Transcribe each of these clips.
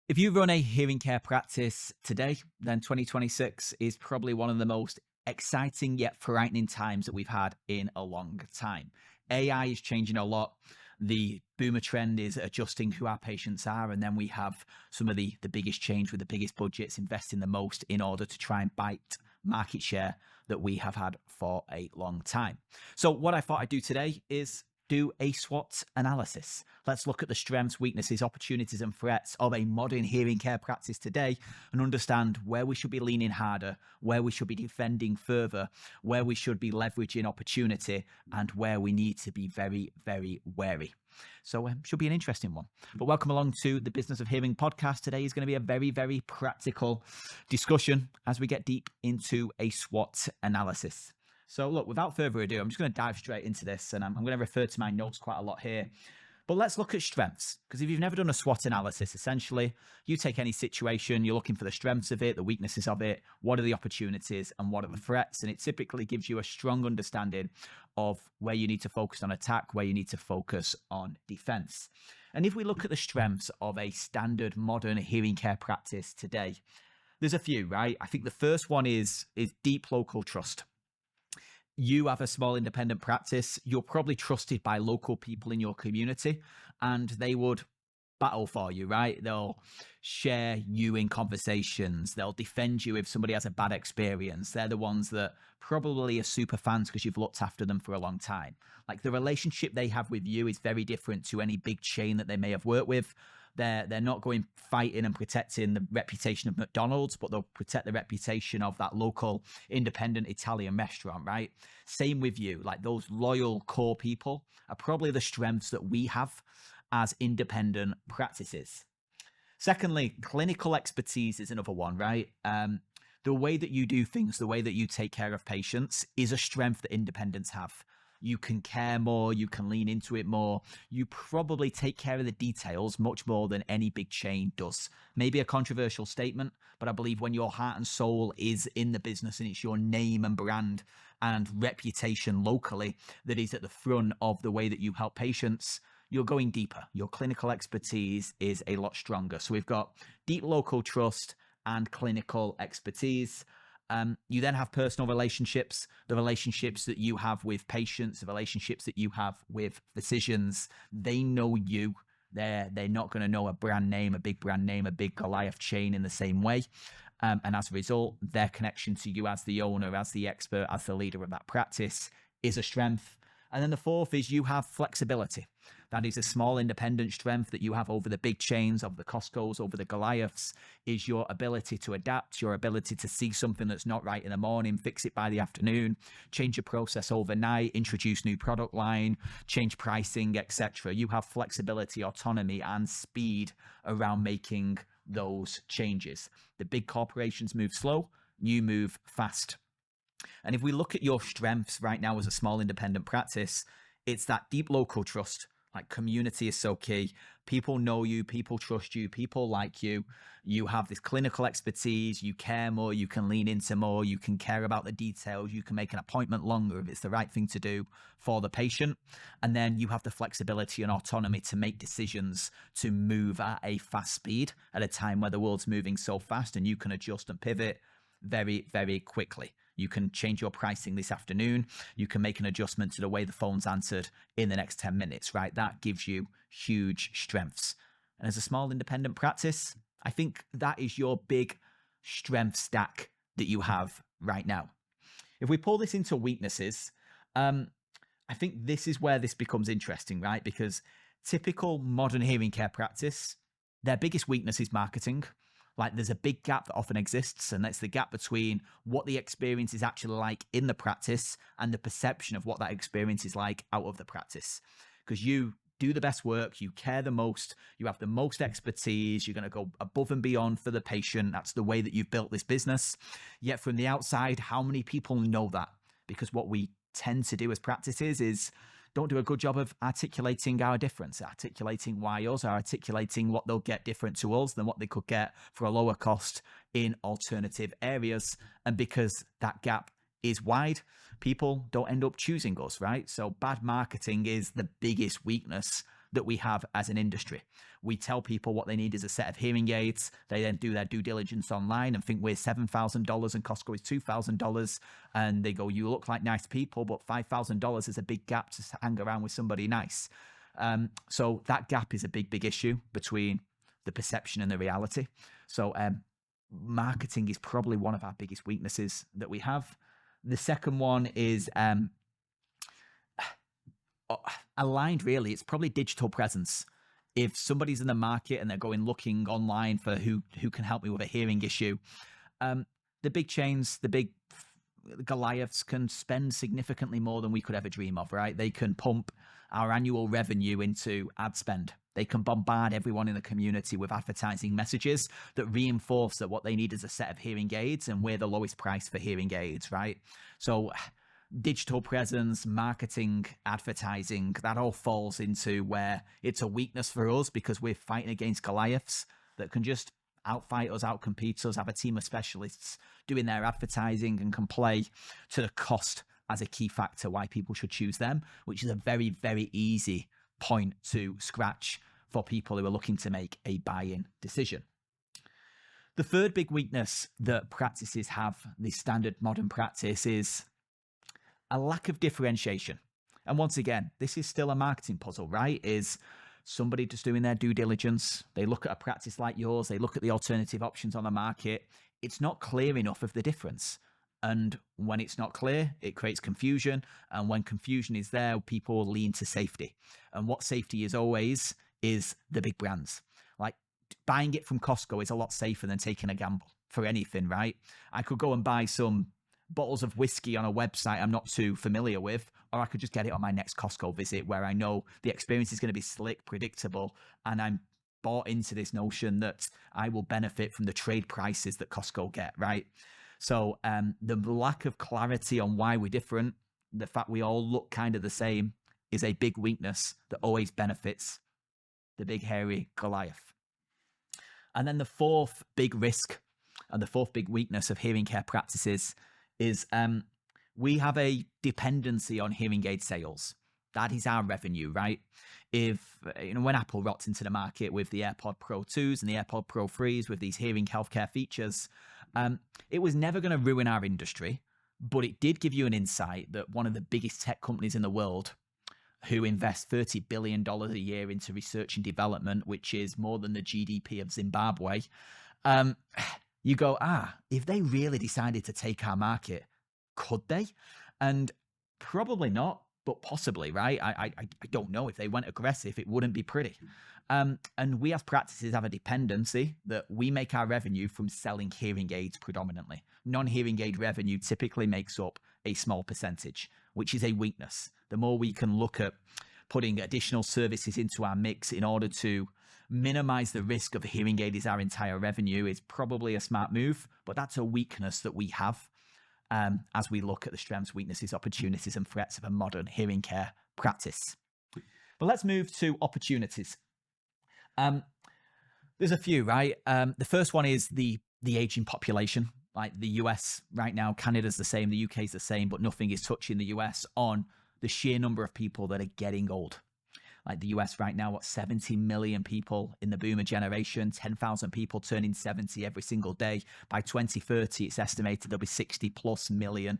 If you run a hearing care practice today, then 2026 is probably one of the most exciting yet frightening times that we've had in a long time. AI is changing a lot. The boomer trend is adjusting who our patients are. And then we have some of the biggest change with the biggest budgets investing the most in order to try and bite market share that we have had for a long time. So what I thought I'd do today is do a SWOT analysis. Let's look at the strengths, weaknesses, opportunities, and threats of a modern hearing care practice today and understand where we should be leaning harder, where we should be defending further, where we should be leveraging opportunity, and where we need to be very, very wary. So should be an interesting one. But welcome along to the Business of Hearing podcast. Today is going to be a very, very practical discussion as we get deep into a SWOT analysis. So look, without further ado, I'm just going to dive straight into this, and I'm going to refer to my notes quite a lot here. But let's look at strengths, because if you've never done a SWOT analysis, essentially, you take any situation, you're looking for the strengths of it, the weaknesses of it, what are the opportunities and what are the threats, and it typically gives you a strong understanding of where you need to focus on attack, where you need to focus on defense. And if we look at the strengths of a standard modern hearing care practice today, there's a few, right? I think the first one is deep local trust. You have a small independent practice, you're probably trusted by local people in your community, and they would battle for you, right? They'll share you in conversations. They'll defend you if somebody has a bad experience. They're the ones that probably are super fans because you've looked after them for a long time. Like, the relationship they have with you is very different to any big chain that they may have worked with. They're not going fighting and protecting the reputation of McDonald's, but they'll protect the reputation of that local independent Italian restaurant, right? Same with you. Like, those loyal core people are probably the strengths that we have as independent practices. Secondly, clinical expertise is another one, right? The way that you do things, the way that you take care of patients is a strength that independents have. You can care more, you can lean into it more. You probably take care of the details much more than any big chain does. Maybe a controversial statement, but I believe when your heart and soul is in the business and it's your name and brand and reputation locally that is at the front of the way that you help patients, you're going deeper. Your clinical expertise is a lot stronger. So we've got deep local trust and clinical expertise. You then have personal relationships, the relationships that you have with patients, the relationships that you have with physicians. They know you. They're not going to know a brand name, a big brand name, a big Goliath chain in the same way. And as a result, their connection to you as the owner, as the expert, as the leader of that practice is a strength. And then the fourth is you have flexibility. That is a small independent strength that you have over the big chains, over the Costco's, over the Goliaths, is your ability to adapt, your ability to see something that's not right in the morning, fix it by the afternoon, change your process overnight, introduce new product line, change pricing, etc. You have flexibility, autonomy, and speed around making those changes. The big corporations move slow, you move fast. And if we look at your strengths right now as a small independent practice, it's that deep local trust. Like, community is so key. People know you, people trust you, people like you. You have this clinical expertise, you care more, you can lean into more, you can care about the details, you can make an appointment longer if it's the right thing to do for the patient. And then you have the flexibility and autonomy to make decisions, to move at a fast speed at a time where the world's moving so fast, and you can adjust and pivot very, very quickly. You can change your pricing this afternoon. You can make an adjustment to the way the phone's answered in the next 10 minutes, right? That gives you huge strengths. And as a small independent practice, I think that is your big strength stack that you have right now. If we pull this into weaknesses, I think this is where this becomes interesting, right? Because typical modern hearing care practice, their biggest weakness is marketing. Like, there's a big gap that often exists, and that's the gap between what the experience is actually like in the practice and the perception of what that experience is like out of the practice. Because you do the best work, you care the most, you have the most expertise, you're going to go above and beyond for the patient. That's the way that you've built this business. Yet from the outside, how many people know that? Because what we tend to do as practices is don't do a good job of articulating our difference, articulating why us, articulating what they'll get different to us than what they could get for a lower cost in alternative areas. And because that gap is wide, people don't end up choosing us, right? So bad marketing is the biggest weakness that we have as an industry. We tell people what they need is a set of hearing aids. They then do their due diligence online and think we're $7,000 and Costco is $2,000. And they go, you look like nice people, but $5,000 is a big gap to hang around with somebody nice. So that gap is a big issue between the perception and the reality. So marketing is probably one of our biggest weaknesses that we have. The second one is aligned, really. It's probably digital presence. If somebody's in the market and they're going looking online for who can help me with a hearing issue, the big chains, the big Goliaths can spend significantly more than we could ever dream of, right? They can pump our annual revenue into ad spend. They can bombard everyone in the community with advertising messages that reinforce that what they need is a set of hearing aids and we're the lowest price for hearing aids, right? So digital presence, marketing, advertising, that all falls into where it's a weakness for us because we're fighting against Goliaths that can just outfight us, outcompete us, have a team of specialists doing their advertising and can play to the cost as a key factor why people should choose them, which is a very, very easy point to scratch for people who are looking to make a buy-in decision. The third big weakness that practices have, the standard modern practice, is a lack of differentiation. And once again, this is still a marketing puzzle, right? Is somebody just doing their due diligence, they look at a practice like yours, they look at the alternative options on the market, it's not clear enough of the difference. And when it's not clear, it creates confusion. And when confusion is there, people lean to safety. And what safety is always is the big brands. Like buying it from Costco is a lot safer than taking a gamble for anything, right? I could go and buy some bottles of whiskey on a website I'm not too familiar with, or I could just get it on my next Costco visit where I know the experience is going to be slick, predictable, and I'm bought into this notion that I will benefit from the trade prices that Costco get, right? So the lack of clarity on why we're different, the fact we all look kind of the same, is a big weakness that always benefits the big hairy Goliath. And then the fourth big risk and the fourth big weakness of hearing care practices is we have a dependency on hearing aid sales. That is our revenue, right? If, when Apple rocked into the market with the AirPod Pro 2s and the AirPod Pro 3s with these hearing healthcare features, it was never going to ruin our industry, but it did give you an insight that one of the biggest tech companies in the world, who invest $30 billion a year into research and development, which is more than the GDP of Zimbabwe, you go, if they really decided to take our market, could they? And probably not, but possibly, right? I don't know. If they went aggressive, it wouldn't be pretty. And we as practices have a dependency that we make our revenue from selling hearing aids predominantly. Non-hearing aid revenue typically makes up a small percentage, which is a weakness. The more we can look at putting additional services into our mix in order to minimize the risk of a hearing aid is our entire revenue is probably a smart move, but that's a weakness that we have as we look at the strengths, weaknesses, opportunities, and threats of a modern hearing care practice. But let's move to opportunities. There's a few, right? The first one is the aging population. Like the US right now, Canada's the same, the UK is the same, but nothing is touching the US on the sheer number of people that are getting old. Like the US right now, 70 million people in the boomer generation, 10,000 people turning 70 every single day. By 2030, it's estimated there'll be 60 million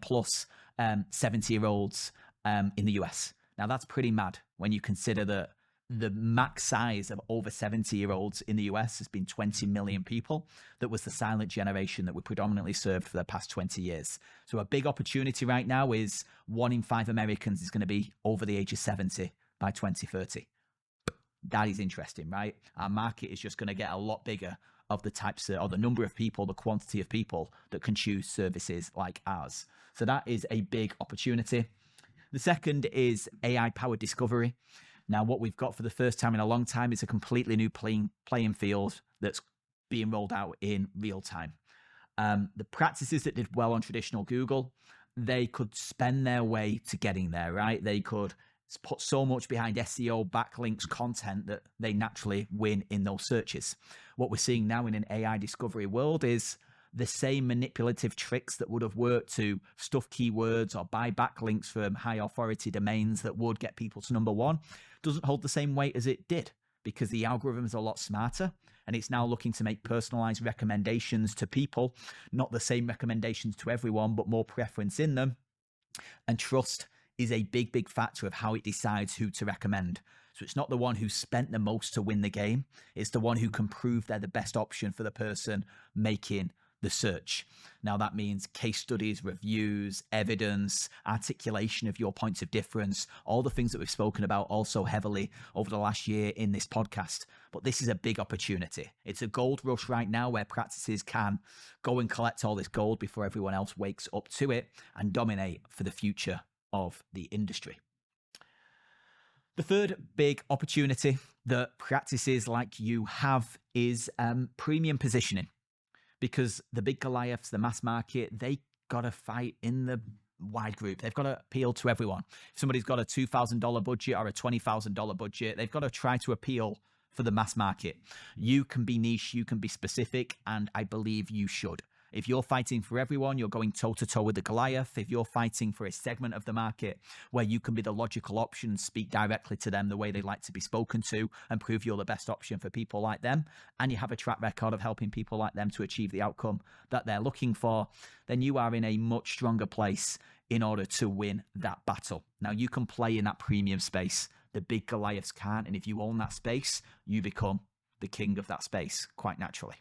plus 70-year-olds in the US. Now that's pretty mad when you consider that the max size of over 70-year-olds in the US has been 20 million people. That was the silent generation that we predominantly served for the past 20 years. So a big opportunity right now is 1 in 5 Americans is going to be over the age of 70 by 2030. That is interesting, right? Our market is just going to get a lot bigger of the types of, or the number of people, the quantity of people that can choose services like ours. So that is a big opportunity. The second is AI-powered discovery. Now, what we've got for the first time in a long time is a completely new playing field that's being rolled out in real time. The practices that did well on traditional Google, they could spend their way to getting there, right? They could put so much behind SEO, backlinks, content that they naturally win in those searches. What we're seeing now in an AI discovery world is the same manipulative tricks that would have worked to stuff keywords or buy backlinks from high authority domains that would get people to number one. doesn't hold the same weight as it did because the algorithm is a lot smarter and it's now looking to make personalized recommendations to people, not the same recommendations to everyone, but more preference in them. And trust is a big, big factor of how it decides who to recommend. So it's not the one who spent the most to win the game. It's the one who can prove they're the best option for the person making the search. Now that means case studies, reviews, evidence, articulation of your points of difference, all the things that we've spoken about also heavily over the last year in this podcast. But this is a big opportunity. It's a gold rush right now where practices can go and collect all this gold before everyone else wakes up to it and dominate for the future of the industry. The third big opportunity that practices like you have is premium positioning. Because the big Goliaths, the mass market, they got to fight in the wide group. They've got to appeal to everyone. If somebody's got a $2,000 budget or a $20,000 budget, they've got to try to appeal for the mass market. You can be niche, you can be specific, and I believe you should. If you're fighting for everyone, you're going toe-to-toe with the Goliath. If you're fighting for a segment of the market where you can be the logical option, speak directly to them the way they like to be spoken to and prove you're the best option for people like them, and you have a track record of helping people like them to achieve the outcome that they're looking for, then you are in a much stronger place in order to win that battle. Now, you can play in that premium space. The big Goliaths can't, and if you own that space, you become the king of that space quite naturally.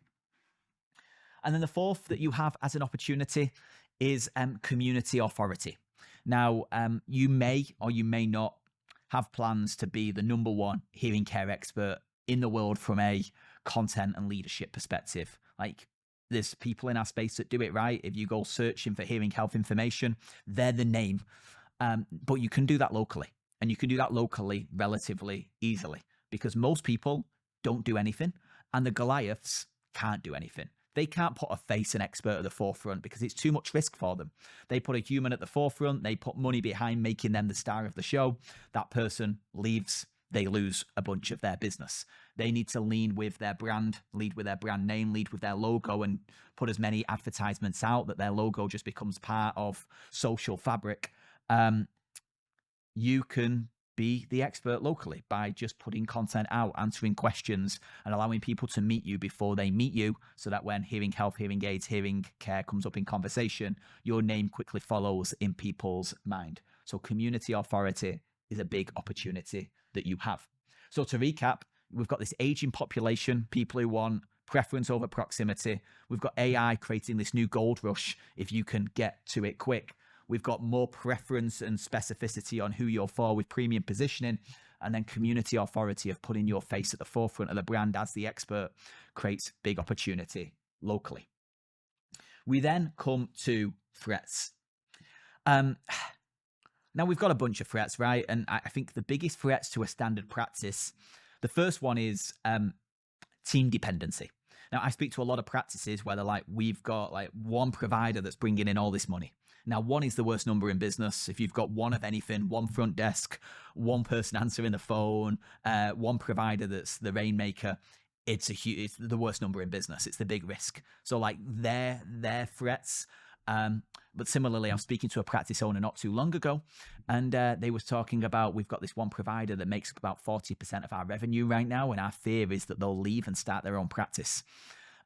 And then the fourth that you have as an opportunity is community authority. Now, you may or you may not have plans to be the number one hearing care expert in the world from a content and leadership perspective. Like, there's people in our space that do it right. If you go searching for hearing health information, they're the name. But you can do that locally. And you can do that locally relatively easily because most people don't do anything and the Goliaths can't do anything. They can't put a face and expert at the forefront because it's too much risk for them. They put a human at the forefront. They put money behind making them the star of the show. That person leaves. They lose a bunch of their business. They need to lean with their brand, lead with their brand name, lead with their logo, and put as many advertisements out that their logo just becomes part of social fabric. You can be the expert locally by just putting content out, answering questions, and allowing people to meet you before they meet you so that when hearing health, hearing aids, hearing care comes up in conversation, your name quickly follows in people's mind. So community authority is a big opportunity that you have. So to recap, we've got this aging population, people who want preference over proximity. We've got AI creating this new gold rush if you can get to it quick. We've got more preference and specificity on who you're for with premium positioning, and then community authority of putting your face at the forefront of the brand as the expert creates big opportunity locally. We then come to threats. Now we've got a bunch of threats, right? And I think the biggest threats to a standard practice, the first one is team dependency. Now I speak to a lot of practices where they're like, we've got like one provider that's bringing in all this money. Now, one is the worst number in business. If you've got one of anything, one front desk, one person answering the phone, one provider that's the rainmaker, it's the worst number in business. It's the big risk. So like their threats. But similarly, I was speaking to a practice owner not too long ago, and they was talking about, we've got this one provider that makes about 40% of our revenue right now, and our fear is that they'll leave and start their own practice.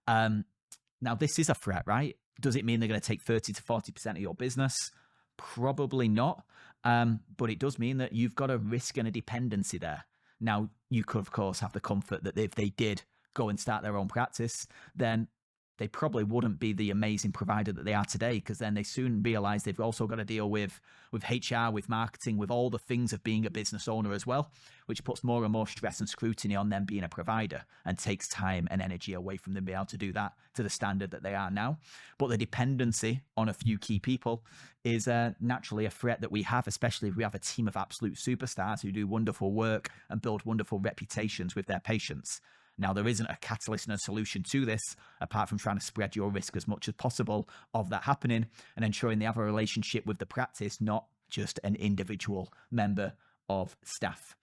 Now, this is a threat, right? Does it mean they're going to take 30 to 40% of your business? Probably not. But it does mean that you've got a risk and a dependency there. Now, you could, of course, have the comfort that if they did go and start their own practice, then they probably wouldn't be the amazing provider that they are today, because then they soon realize they've also got to deal with HR, with marketing, with all the things of being a business owner as well, which puts more and more stress and scrutiny on them being a provider and takes time and energy away from them being able to do that to the standard that they are now. But the dependency on a few key people is naturally a threat that we have, especially if we have a team of absolute superstars who do wonderful work and build wonderful reputations with their patients. Now, there isn't a catalyst and a solution to this, apart from trying to spread your risk as much as possible of that happening and ensuring they have a relationship with the practice, not just an individual member of staff.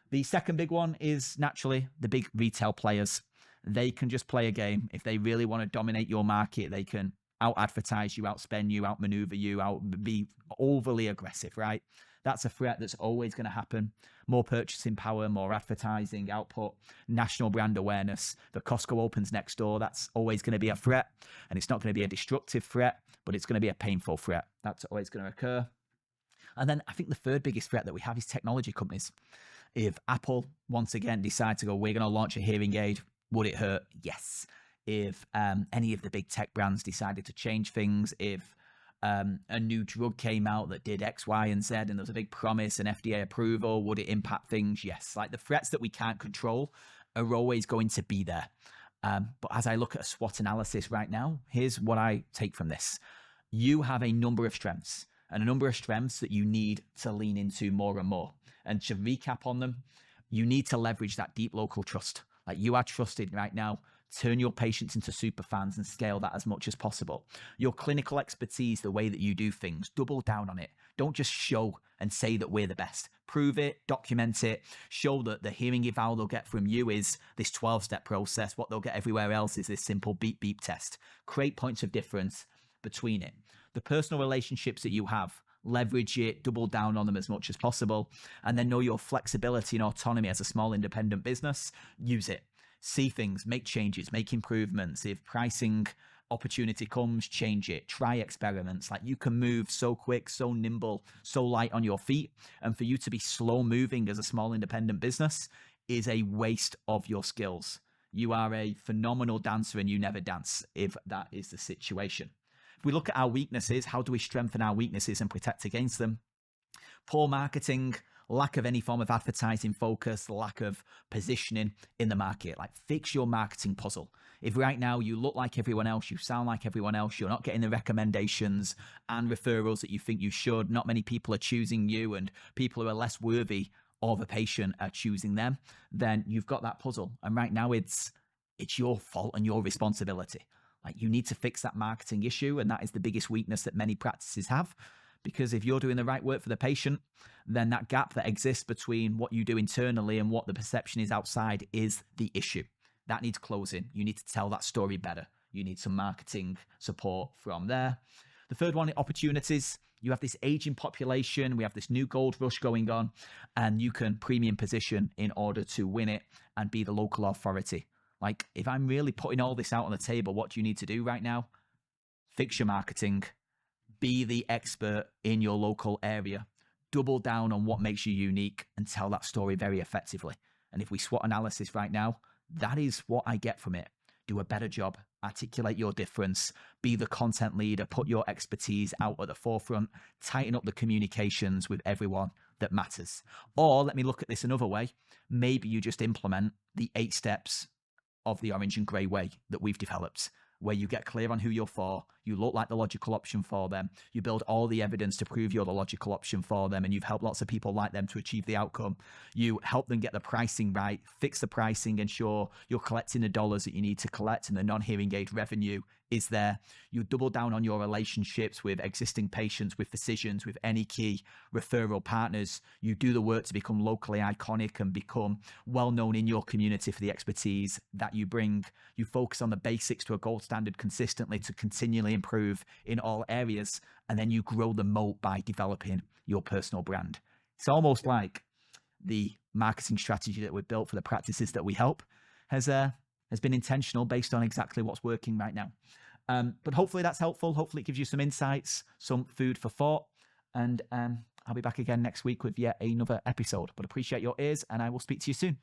The second big one is naturally the big retail players. They can just play a game. If they really want to dominate your market, they can out-advertise you, outspend you, outmaneuver you, be overly aggressive, right? That's a threat that's always going to happen. More purchasing power, more advertising output, national brand awareness. The Costco opens next door. That's always going to be a threat. And it's not going to be a destructive threat, but it's going to be a painful threat. That's always going to occur. And then I think the third biggest threat that we have is technology companies. If Apple, once again, decide to go, we're going to launch a hearing aid, would it hurt? Yes. If any of the big tech brands decided to change things, if a new drug came out that did X, Y, and Z, and there was a big promise and FDA approval, would it impact things? Yes. Like the threats that we can't control are always going to be there. But as I look at a SWOT analysis right now, here's what I take from this. You have a number of strengths and a number of strengths that you need to lean into more and more. And to recap on them, you need to leverage that deep local trust. Like you are trusted right now. Turn your patients into super fans and scale that as much as possible. Your clinical expertise, the way that you do things, double down on it. Don't just show and say that we're the best. Prove it, document it, show that the hearing eval they'll get from you is this 12-step process. What they'll get everywhere else is this simple beep beep test. Create points of difference between it. The personal relationships that you have, leverage it, double down on them as much as possible, and then know your flexibility and autonomy as a small independent business. Use it. See things, make changes, make improvements. If pricing opportunity comes, change it, try experiments. Like you can move so quick, so nimble, so light on your feet. And for you to be slow moving as a small independent business is a waste of your skills. You are a phenomenal dancer and you never dance if that is the situation. If we look at our weaknesses, how do we strengthen our weaknesses and protect against them? Poor marketing, lack of any form of advertising focus, lack of positioning in the market. Like fix your marketing puzzle. If right now you look like everyone else, you sound like everyone else, you're not getting the recommendations and referrals that you think you should, not many people are choosing you and people who are less worthy of a patient are choosing them, then you've got that puzzle. And right now it's your fault and your responsibility. Like you need to fix that marketing issue. And that is the biggest weakness that many practices have. Because if you're doing the right work for the patient, then that gap that exists between what you do internally and what the perception is outside is the issue. That needs closing. You need to tell that story better. You need some marketing support from there. The third one, opportunities. You have this aging population. We have this new gold rush going on, and you can premium position in order to win it and be the local authority. Like if I'm really putting all this out on the table, what do you need to do right now? Fix your marketing. Be the expert in your local area. Double down on what makes you unique and tell that story very effectively. And if we SWOT analysis right now, that is what I get from it. Do a better job. Articulate your difference. Be the content leader. Put your expertise out at the forefront. Tighten up the communications with everyone that matters. Or let me look at this another way. Maybe you just implement the 8 steps of the orange and grey way that we've developed, where you get clear on who you're for, you look like the logical option for them, you build all the evidence to prove you're the logical option for them, and you've helped lots of people like them to achieve the outcome. You help them get the pricing right, fix the pricing, ensure you're collecting the dollars that you need to collect and the non-hearing aid revenue is there. You double down on your relationships with existing patients, with physicians, with any key referral partners. You do the work to become locally iconic and become well-known in your community for the expertise that you bring. You focus on the basics to a gold standard consistently to continually improve in all areas. And then you grow the moat by developing your personal brand. It's almost like the marketing strategy that we've built for the practices that we help has been intentional based on exactly what's working right now. But hopefully that's helpful. Hopefully it gives you some insights, some food for thought. And I'll be back again next week with yet another episode. But appreciate your ears and I will speak to you soon.